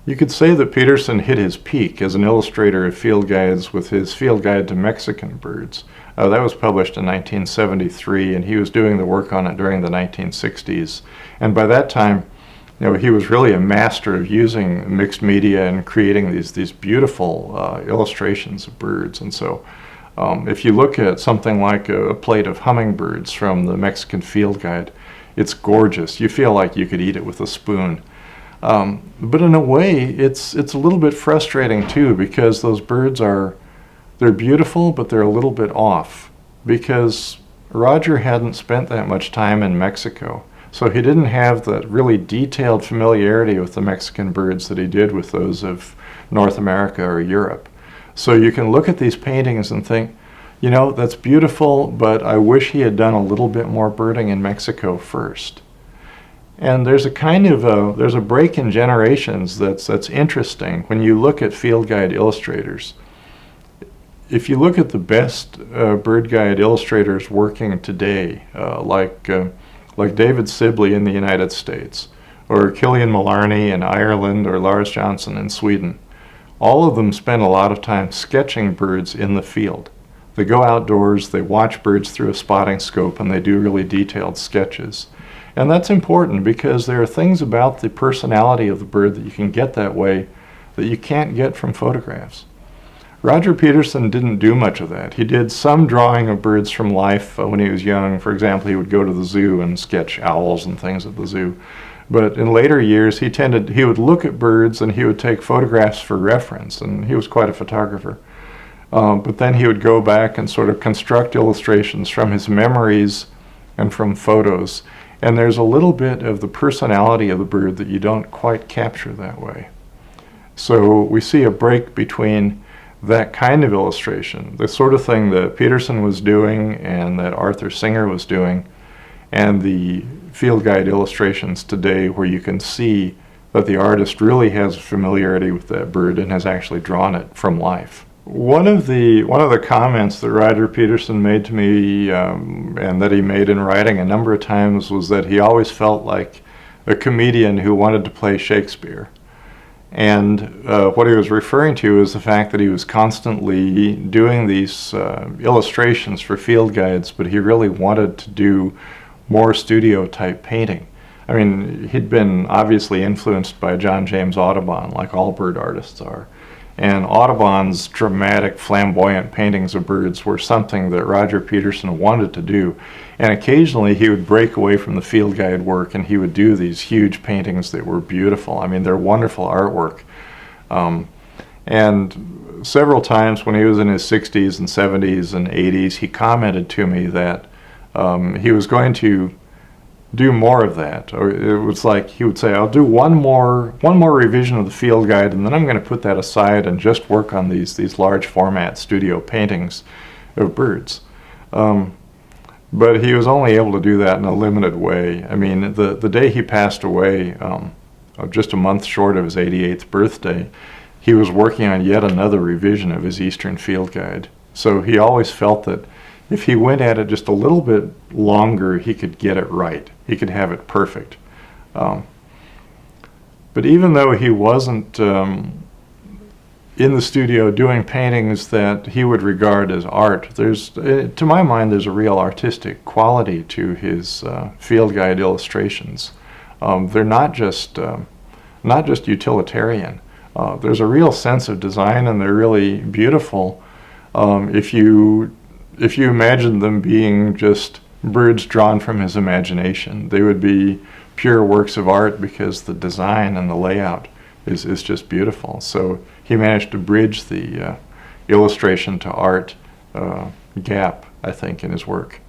You could say that Peterson hit his peak as an illustrator of field guides with his Field Guide to Mexican Birds. That was published in 1973, and he was doing the work on it during the 1960s. And by that time, he was really a master of using mixed media and creating these beautiful illustrations of birds. And so if you look at something like a plate of hummingbirds from the Mexican Field Guide, it's gorgeous. You feel like you could eat it with a spoon. But in a way, it's a little bit frustrating too, because those birds they're beautiful, but they're a little bit off, because Roger hadn't spent that much time in Mexico. So he didn't have the really detailed familiarity with the Mexican birds that he did with those of North America or Europe. So you can look at these paintings and think, that's beautiful, but I wish he had done a little bit more birding in Mexico first. And there's a kind of there's a break in generations that's interesting when you look at field guide illustrators. If you look at the best bird guide illustrators working today, like David Sibley in the United States, or Killian Mullarney in Ireland, or Lars Johnson in Sweden, all of them spend a lot of time sketching birds in the field. They go outdoors, they watch birds through a spotting scope, and they do really detailed sketches. And that's important because there are things about the personality of the bird that you can get that way that you can't get from photographs. Roger Peterson didn't do much of that. He did some drawing of birds from life when he was young. For example, he would go to the zoo and sketch owls and things at the zoo. But in later years, he would look at birds and he would take photographs for reference, and he was quite a photographer. But then he would go back and sort of construct illustrations from his memories and from photos. And there's a little bit of the personality of the bird that you don't quite capture that way. So we see a break between that kind of illustration, the sort of thing that Peterson was doing and that Arthur Singer was doing, and the field guide illustrations today, where you can see that the artist really has familiarity with that bird and has actually drawn it from life. One of the comments that Roger Peterson made to me, and that he made in writing a number of times, was that he always felt like a comedian who wanted to play Shakespeare. And what he was referring to is the fact that he was constantly doing these illustrations for field guides, but he really wanted to do more studio-type painting. I mean, he'd been obviously influenced by John James Audubon, like all bird artists are. And Audubon's dramatic, flamboyant paintings of birds were something that Roger Peterson wanted to do. And occasionally he would break away from the field guide work and he would do these huge paintings that were beautiful. I mean, they're wonderful artwork. And several times when he was in his 60s and 70s and 80s, he commented to me that he was going to do more of that. Or it was like he would say, I'll do one more revision of the field guide, and then I'm going to put that aside and just work on these large format studio paintings of birds. But he was only able to do that in a limited way. I mean, the day he passed away, just a month short of his 88th birthday, he was working on yet another revision of his Eastern Field Guide. So he always felt that if he went at it just a little bit longer, he could get it right. He could have it perfect. But even though he wasn't in the studio doing paintings that he would regard as art, to my mind, there's a real artistic quality to his field guide illustrations. They're not just utilitarian. There's a real sense of design, and they're really beautiful. If you imagine them being just birds drawn from his imagination, they would be pure works of art because the design and the layout is just beautiful. So he managed to bridge the illustration to art gap, I think, in his work.